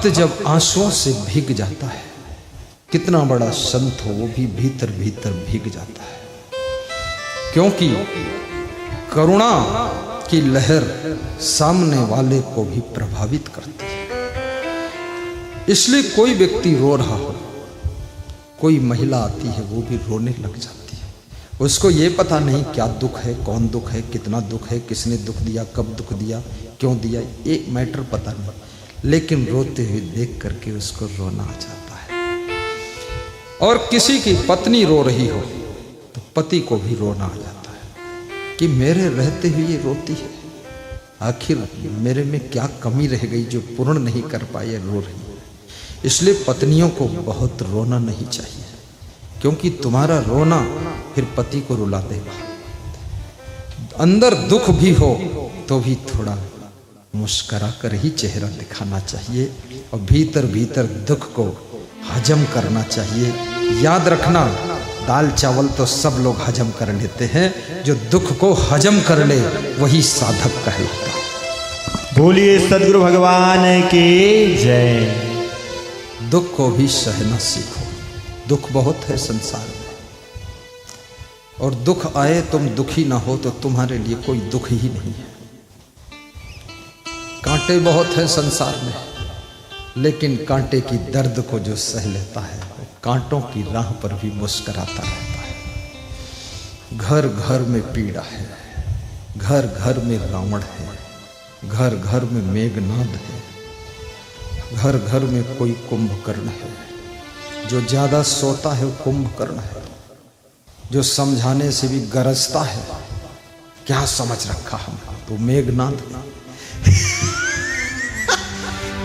भक्त जब आंसुओं से भीग जाता है, कितना बड़ा संत हो वो भी भीतर भीतर भीग जाता है, क्योंकि करुणा की लहर सामने वाले को भी प्रभावित करती है। इसलिए कोई व्यक्ति रो रहा हो, कोई महिला आती है वो भी रोने लग जाती है। उसको ये पता नहीं क्या दुख है, कौन दुख है, कितना दुख है, किसने दुख दिया, कब दुख दिया, क्यों दिया, एक मैटर पता नहीं, लेकिन रोते हुए देख करके उसको रोना आ जाता है। और किसी की पत्नी रो रही हो तो पति को भी रोना आ जाता है कि मेरे रहते हुए ये रोती है, आखिर मेरे में क्या कमी रह गई जो पूर्ण नहीं कर पाई, रो रही है। इसलिए पत्नियों को बहुत रोना नहीं चाहिए, क्योंकि तुम्हारा रोना फिर पति को रुला देगा। अंदर दुख भी हो तो भी थोड़ा मुस्कुरा कर ही चेहरा दिखाना चाहिए और भीतर भीतर दुख को हजम करना चाहिए। याद रखना, दाल चावल तो सब लोग हजम कर लेते हैं, जो दुख को हजम कर ले वही साधक कहलाता है। बोलिए सद्गुरु भगवान की जय। दुख को भी सहना सीखो। दुख बहुत है संसार में, और दुख आए तुम दुखी ना हो तो तुम्हारे लिए कोई दुख ही नहीं है। कांटे बहुत हैं संसार में, लेकिन कांटे की दर्द को जो सह लेता है वो कांटों की राह पर भी मुस्कुराता रहता है। घर घर में पीड़ा है, घर घर में रावण है, घर घर में मेघनाद है, घर घर में कोई कुंभकर्ण है। जो ज्यादा सोता है वो कुंभकर्ण है, जो समझाने से भी गरजता है, क्या समझ रखा हम, तो मेघनाद है।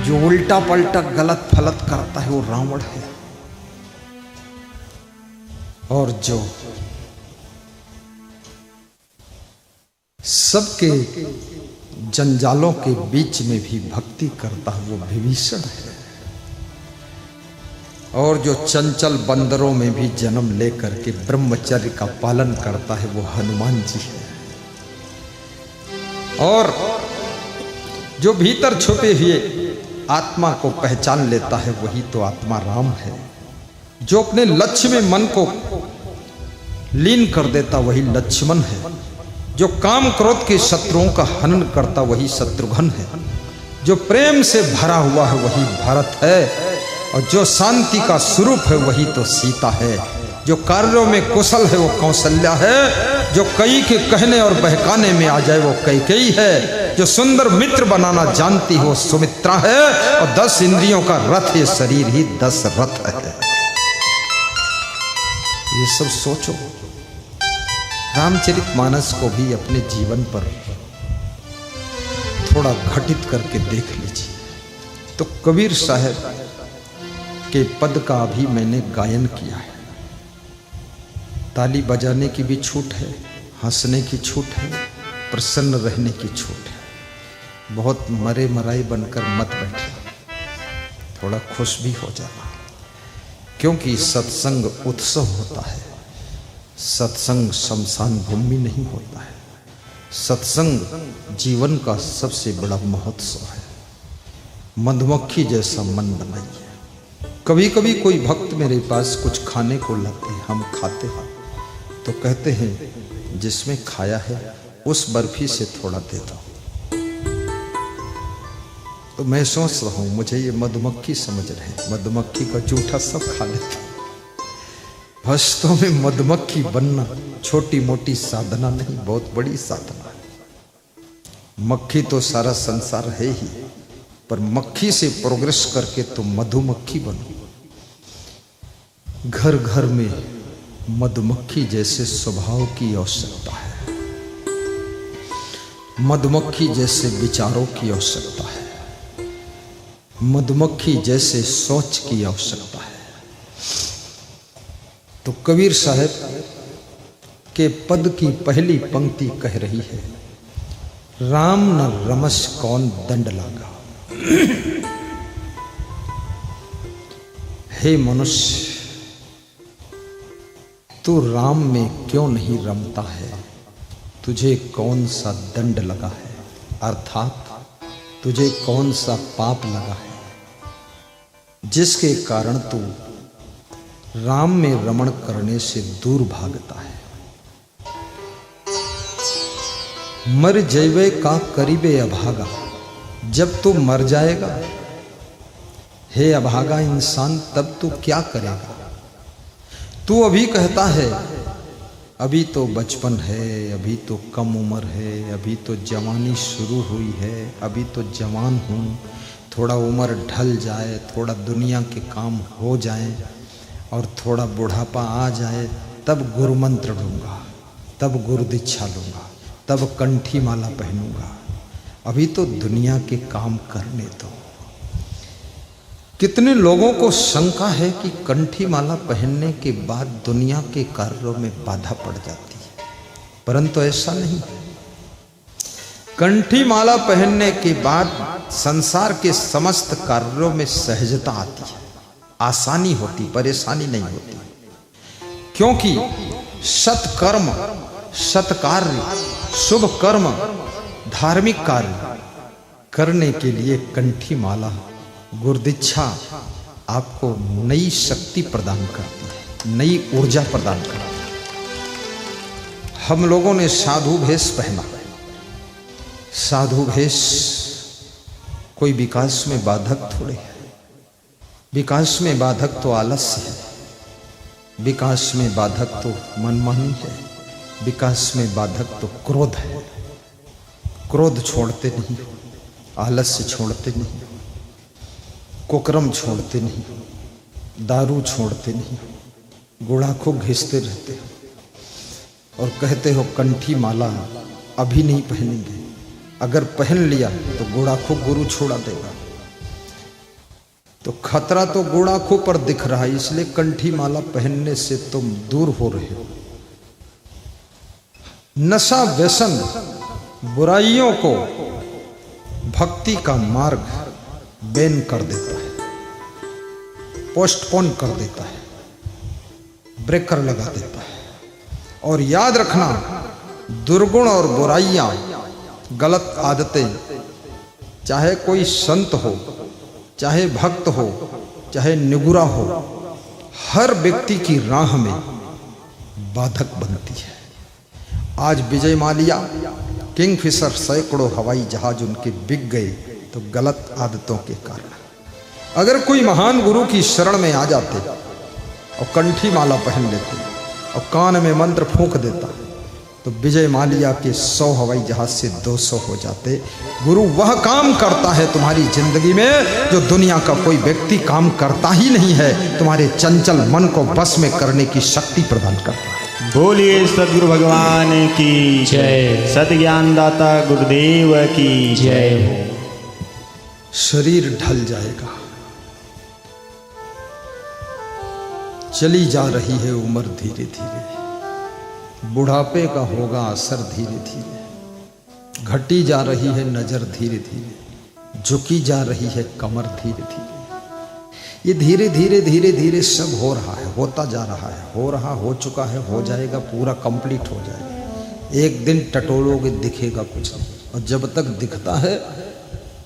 जो उल्टा पलटा गलत फलत करता है वो रावण है। और जो सबके जंजालों के बीच में भी भक्ति करता है वो विभीषण है। और जो चंचल बंदरों में भी जन्म लेकर के ब्रह्मचर्य का पालन करता है वो हनुमान जी है। और जो भीतर छुपे हुए आत्मा को पहचान लेता है वही तो आत्मा राम है। जो अपने लक्ष्य में मन को लीन कर देता वही लक्ष्मण है। जो काम क्रोध के शत्रुओं का हनन करता वही शत्रुघ्न है। जो प्रेम से भरा हुआ है वही भरत है। और जो शांति का स्वरूप है वही तो सीता है। जो कार्यों में कुशल है वो कौशल्या है। जो कई के कहने और बहकाने में आ जाए वो कैकेयी है। जो सुंदर मित्र बनाना जानती हो सुमित्रा है। और 10 इंद्रियों का रथ ये शरीर ही 10 रथ है। ये सब सोचो, रामचरितमानस को भी अपने जीवन पर थोड़ा घटित करके देख लीजिए तो कबीर साहब के पद का भी मैंने गायन किया है। ताली बजाने की भी छूट है, हंसने की छूट है, प्रसन्न रहने की छूट है। बहुत मरे मराई बनकर मत बैठना, थोड़ा खुश भी हो जाना, क्योंकि सत्संग उत्सव होता है। सत्संग शमशान भूमि नहीं होता है। सत्संग जीवन का सबसे बड़ा महोत्सव है। मधुमक्खी जैसा मन बनाइए। कभी कभी कोई भक्त मेरे पास कुछ खाने को लाते हैं, हम खाते हैं तो कहते हैं जिसमें खाया है उस बर्फी से थोड़ा दे दो। तो मैं सोच रहा हूं मुझे ये मधुमक्खी समझ रहे हैं, मधुमक्खी का जूठा सब खा लेते। वास्तव में मधुमक्खी बनना छोटी मोटी साधना नहीं, बहुत बड़ी साधना है। मक्खी तो सारा संसार है ही, पर मक्खी से प्रोग्रेस करके तो मधुमक्खी बनो। घर घर में मधुमक्खी जैसे स्वभाव की आवश्यकता है। मधुमक्खी जैसे विचारों की आवश्यकता है। मधुमक्खी जैसे सोच की आवश्यकता है। तो कबीर साहब के पद की पहली पंक्ति कह रही है, राम न रमस कौन दंड लागा। हे मनुष्य, तू राम में क्यों नहीं रमता है? तुझे कौन सा दंड लगा है, अर्थात तुझे कौन सा पाप लगा है जिसके कारण तू राम में रमण करने से दूर भागता है। मर जैवे का करीबे अभागा, जब तू मर जाएगा हे अभागा इंसान, तब तू क्या करेगा? तू अभी कहता है अभी तो बचपन है, अभी तो कम उम्र है, अभी तो जवानी शुरू हुई है, अभी तो जवान हूँ, थोड़ा उम्र ढल जाए, थोड़ा दुनिया के काम हो जाए और थोड़ा बुढ़ापा आ जाए, तब गुरु मंत्र लूँगा, तब गुरु दीक्षा लूँगा, तब कंठी माला पहनूंगा, अभी तो दुनिया के काम करने दो। कितने लोगों को शंका है कि कंठी माला पहनने के बाद दुनिया के कार्यों में बाधा पड़ जाती है, परंतु ऐसा नहीं। कंठी माला पहनने के बाद संसार के समस्त कार्यों में सहजता आती है, आसानी होती, परेशानी नहीं होती, क्योंकि सत्कर्म, सत्कार्य, शुभ कर्म, धार्मिक कार्य करने के लिए कंठी माला, गुरुदीक्षा आपको नई शक्ति प्रदान करती है, नई ऊर्जा प्रदान करती है। हम लोगों ने साधु भेष पहना, साधु भेष कोई विकास में बाधक थोड़े है। विकास में बाधक तो आलस्य है, विकास में बाधक तो मनमानी है, विकास में बाधक तो क्रोध है। क्रोध छोड़ते नहीं, आलस्य छोड़ते नहीं, कुकर्म छोड़ते नहीं, दारू छोड़ते नहीं, गुड़ाखू घिसते रहते हो और कहते हो कंठी माला अभी नहीं पहनेंगे, अगर पहन लिया तो गुड़ाखू गुरु छोड़ा देगा। तो खतरा तो गुड़ाखू पर दिख रहा है, इसलिए कंठी माला पहनने से तुम दूर हो रहे हो। नशा व्यसन बुराइयों को भक्ति का मार्ग बैन कर देता है, पोस्टपोन कर देता है, ब्रेकर लगा देता है। और याद रखना, दुर्गुण और बुराइयां, गलत आदतें, चाहे कोई संत हो, चाहे भक्त हो, चाहे निगुरा हो, हर व्यक्ति की राह में बाधक बनती है। आज विजय माल्या, किंगफिशर, सैकड़ों हवाई जहाज उनके बिक गए तो गलत आदतों के कारण। अगर कोई महान गुरु की शरण में आ जाते और कंठी माला पहन लेते और कान में मंत्र फूंक देता तो विजय माल्या के 100 हवाई जहाज से 200 हो जाते। गुरु वह काम करता है तुम्हारी जिंदगी में जो दुनिया का कोई व्यक्ति काम करता ही नहीं है, तुम्हारे चंचल मन को बस में करने की शक्ति प्रदान करता है। बोलिए सदगुरु भगवान की जय, सद्ज्ञान दाता गुरुदेव की जय हो। शरीर ढल जाएगा, चली जा रही है उम्र धीरे धीरे, बुढ़ापे का होगा असर धीरे धीरे, घटी जा रही है नजर धीरे धीरे, झुकी जा रही है कमर धीरे धीरे। ये धीरे धीरे धीरे धीरे सब हो रहा है, होता जा रहा है, हो रहा, हो चुका है, हो जाएगा, पूरा कंप्लीट हो जाएगा। एक दिन टटोलोगे दिखेगा कुछ नहीं, और जब तक दिखता है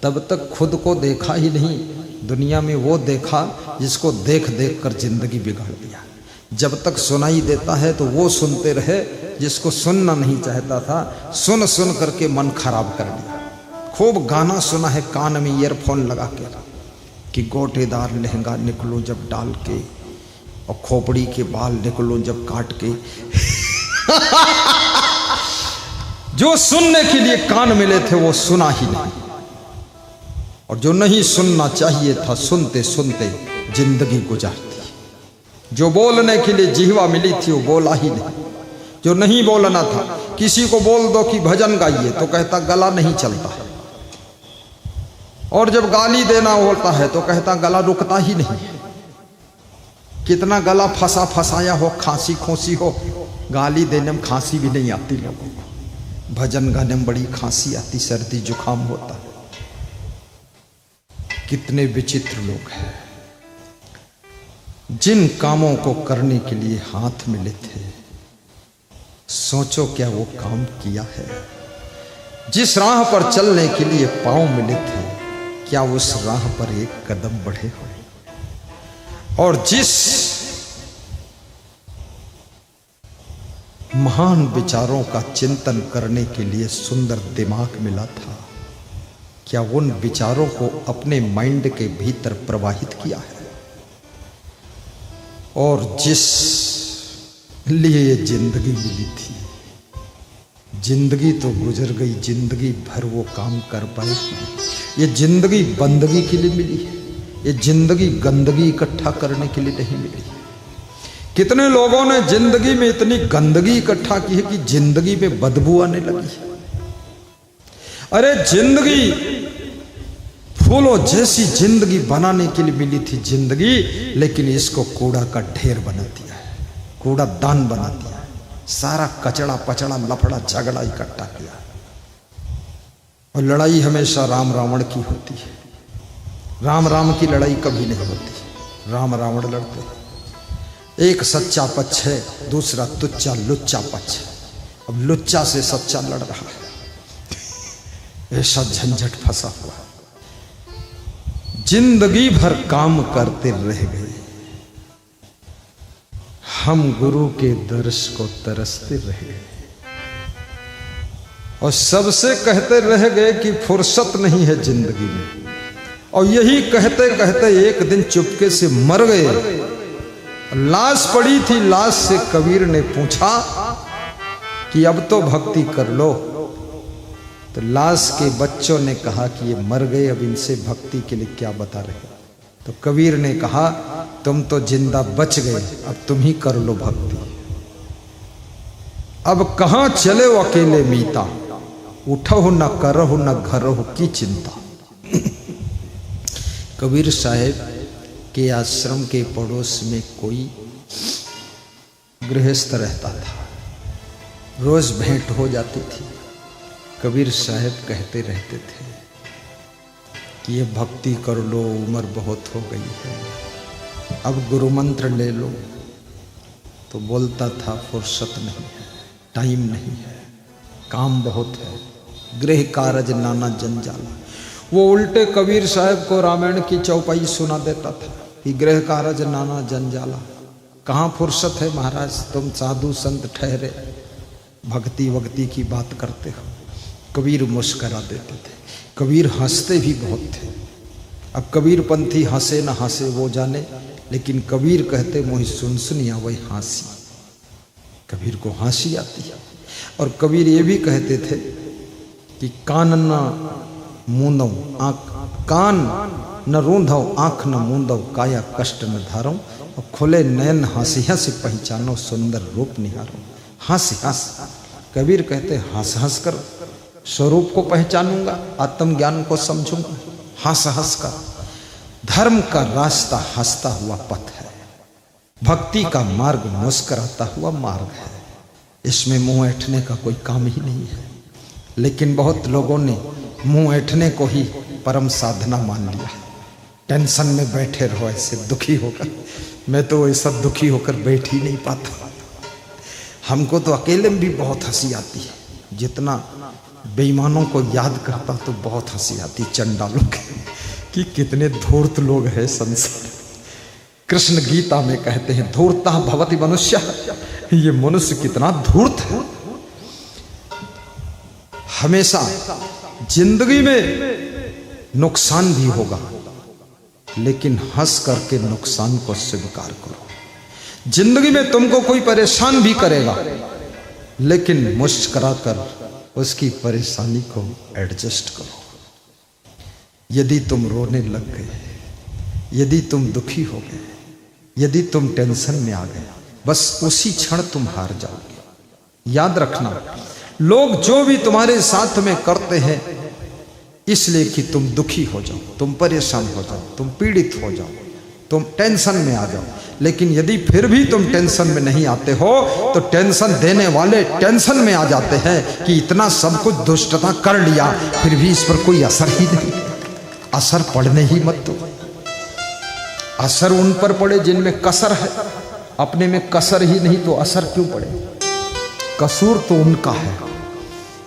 तब तक खुद को देखा ही नहीं, दुनिया में वो देखा जिसको देख देख कर जिंदगी बिगाड़ दिया। जब तक सुनाई देता है तो वो सुनते रहे जिसको सुनना नहीं चाहता था, सुन सुन करके मन खराब कर दिया। खूब गाना सुना है कान में ईयरफोन लगा के कि गोटेदार लहंगा निकलो जब डाल के और खोपड़ी के बाल निकलो जब काट के। जो सुनने के लिए कान मिले थे वो सुना ही नहीं, और जो नहीं सुनना चाहिए था सुनते सुनते जिंदगी गुजारती। जो बोलने के लिए जिह्वा मिली थी वो बोला ही नहीं, जो नहीं बोलना था, किसी को बोल दो कि भजन गाइए तो कहता गला नहीं चलता, और जब गाली देना होता है तो कहता गला रुकता ही नहीं। कितना गला फंसा फंसाया हो, खांसी खोसी हो, गाली देने में खांसी भी नहीं आती लोगों को, भजन गाने में बड़ी खांसी आती, सर्दी जुकाम होता। कितने विचित्र लोग हैं। जिन कामों को करने के लिए हाथ मिले थे, सोचो क्या वो काम किया है? जिस राह पर चलने के लिए पांव मिले थे, क्या उस राह पर एक कदम बढ़े हो? और जिस महान विचारों का चिंतन करने के लिए सुंदर दिमाग मिला था, क्या उन विचारों को अपने माइंड के भीतर प्रवाहित किया है? और जिस लिए ये जिंदगी मिली थी, जिंदगी तो गुजर गई, जिंदगी भर वो काम कर पाएगी। ये जिंदगी बंदगी के लिए मिली है, ये जिंदगी गंदगी इकट्ठा करने के लिए नहीं मिली। कितने लोगों ने जिंदगी में इतनी गंदगी इकट्ठा की है कि जिंदगी में बदबू आने लगी है। अरे जिंदगी फूलों जैसी जिंदगी बनाने के लिए मिली थी जिंदगी, लेकिन इसको कूड़ा का ढेर बना दिया है, कूड़ा दान बना दिया है, सारा कचड़ा पचड़ा लफड़ा झगड़ा इकट्ठा किया। और लड़ाई हमेशा राम रावण की होती है, राम राम की लड़ाई कभी नहीं होती। राम रावण लड़ते हैं, एक सच्चा पक्ष है, दूसरा तुच्चा लुच्चा पक्ष है। अब लुच्चा से सच्चा लड़ रहा है, ऐसा झंझट फंसा हुआ। जिंदगी भर काम करते रह गए, हम गुरु के दर्श को तरसते रह गए और सबसे कहते रह गए कि फुर्सत नहीं है जिंदगी में। और यही कहते कहते एक दिन चुपके से मर गए। लाश पड़ी थी, लाश से कबीर ने पूछा कि अब तो भक्ति कर लो। तो लाश के बच्चों ने कहा कि ये मर गए, अब इनसे भक्ति के लिए क्या बता रहे। तो कबीर ने कहा तुम तो जिंदा बच गए, अब तुम ही कर लो भक्ति। अब कहां चले हो अकेले मीता, उठो न करो न घरो की चिंता। कबीर साहब के आश्रम के पड़ोस में कोई गृहस्थ रहता था, रोज भेंट हो जाती थी। कबीर साहब कहते रहते थे कि ये भक्ति कर लो, उम्र बहुत हो गई है, अब गुरु मंत्र ले लो। तो बोलता था फुर्सत नहीं है, टाइम नहीं है, काम बहुत है, गृह कारज नाना जंजाल। वो उल्टे कबीर साहब को रामायण की चौपाई सुना देता था कि गृह कारज नाना जंजाला। कहाँ फुर्सत है महाराज, तुम साधु संत ठहरे भक्ति वक्ति की बात करते हो। कबीर मुस्करा देते थे, कबीर हंसते भी बहुत थे। अब कबीर पंथी हंसे न हंसे वो जाने, लेकिन कबीर कहते मोहि सुन सुनिया वही हंसी। कबीर को हंसी आती है। और कबीर ये भी कहते थे कि कान न मूंदो आँख, कान न रूंधो आँख न मूंदो, काया कष्ट न धारो, और खुले नयन हंसी हंस पहचानो, सुंदर रूप निहारो। हंस हंस, कबीर कहते हंस हंस कर स्वरूप को पहचानूंगा, आत्मज्ञान को समझूंगा, हंस हंस कर। धर्म का रास्ता हंसता हुआ पथ है, भक्ति का मार्ग मुस्कुराता हुआ मार्ग है। इसमें मुंह ऐठने का कोई काम ही नहीं है। लेकिन बहुत लोगों ने मुंह ऐठने को ही परम साधना मान लिया। टेंशन में बैठे रहो ऐसे दुखी होकर। मैं तो ऐसा दुखी होकर बैठ ही नहीं पाता। हमको तो अकेले में भी बहुत हंसी आती है, जितना बेईमानों को याद करता तो बहुत हंसी आती चंडालों कि कितने धूर्त लोग हैं संसार। कृष्ण गीता में कहते हैं धूर्ता भवति मनुष्य, ये मनुष्य कितना धूर्त है। हमेशा जिंदगी में नुकसान भी होगा, लेकिन हंस करके नुकसान को स्वीकार करो। जिंदगी में तुमको कोई परेशान भी करेगा, लेकिन मुस्कुराकर उसकी परेशानी को एडजस्ट करो। यदि तुम रोने लग गए, यदि तुम दुखी हो गए, यदि तुम टेंशन में आ गए, बस उसी क्षण तुम हार जाओगे। याद रखना, लोग जो भी तुम्हारे साथ में करते हैं इसलिए कि तुम दुखी हो जाओ, तुम परेशान हो जाओ, तुम पीड़ित हो जाओ, तुम टेंशन में आ जाओ। लेकिन यदि फिर भी तुम टेंशन में नहीं आते हो तो टेंशन देने वाले टेंशन में आ जाते हैं कि इतना सब कुछ दुष्टता कर लिया, फिर भी इस पर कोई असर ही नहीं। असर पड़ने ही मत दो। असर उन पर पड़े जिनमें कसर है। अपने में कसर ही नहीं तो असर क्यों पड़े? कसूर तो उनका है,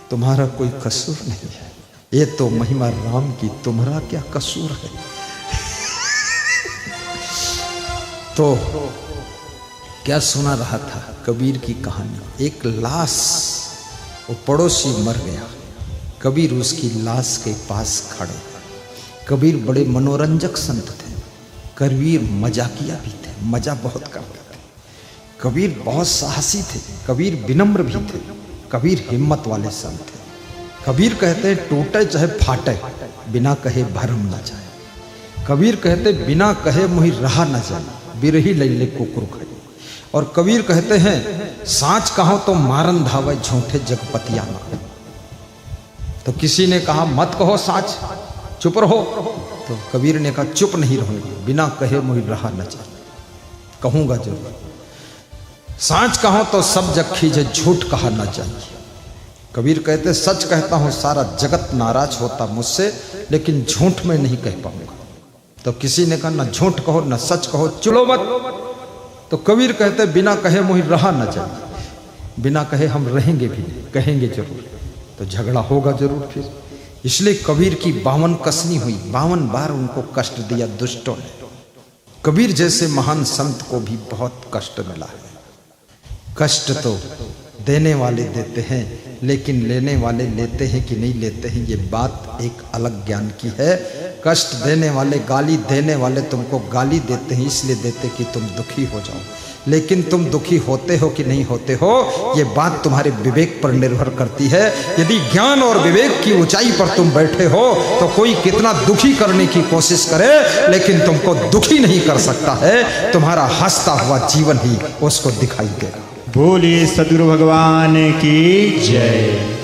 तुम्हारा कोई कसूर नहीं है। ये तो महिमा राम की, तुम्हारा क्या कसूर है? तो क्या सुना रहा था कबीर की कहानी। एक लाश, वो पड़ोसी मर गया, कबीर उसकी लाश के पास खड़े। कबीर बड़े मनोरंजक संत थे, कबीर मजाकिया भी थे, मजा बहुत करते थे। कबीर बहुत साहसी थे, कबीर विनम्र भी थे, कबीर हिम्मत वाले संत थे। कबीर कहते टूटे चाहे फाटे, बिना कहे भरम न जाए। कबीर कहते बिना कहे मुहि रहा न जाए, बिरही लैले कुकुर खाए। और कबीर कहते हैं साँच कहो तो मारन धावे, झूठे जगपतिया मारे। तो किसी ने कहा मत कहो साँच, चुप रहो। तो कबीर ने कहा चुप नहीं रहूंगा, बिना कहे मुहि रहा न जाए, कहूंगा जरूर। साँच कहो तो सब जग खींचे, झूठ कहा न जाए। कबीर कहते सच कहता हूं सारा जगत नाराज होता मुझसे, लेकिन झूठ में नहीं कह पाऊंगा। तो किसी ने कहा ना झूठ कहो ना सच कहो, चलो मत। तो कबीर कहते बिना कहे मुहि रहा न जाए, बिना कहे हम रहेंगे भी नहीं, कहेंगे जरूर, तो झगड़ा होगा जरूर फिर। इसलिए कबीर की 52 कसनी हुई, 52 बार उनको कष्ट दिया दुष्टों ने। कबीर जैसे महान संत को भी बहुत कष्ट मिला है। कष्ट तो देने वाले देते हैं, लेकिन लेने वाले लेते हैं कि नहीं लेते हैं, ये बात एक अलग ज्ञान की है। कष्ट देने वाले, गाली देने वाले तुमको गाली देते हैं इसलिए देते कि तुम दुखी हो जाओ, लेकिन तुम दुखी होते हो कि नहीं होते हो, ये बात तुम्हारे विवेक पर निर्भर करती है। यदि ज्ञान और विवेक की ऊंचाई पर तुम बैठे हो तो कोई कितना दुखी करने की कोशिश करे, लेकिन तुमको दुखी नहीं कर सकता है। तुम्हारा हंसता हुआ जीवन ही उसको दिखाई देगा। बोलिए सद्गुरु भगवान की जय।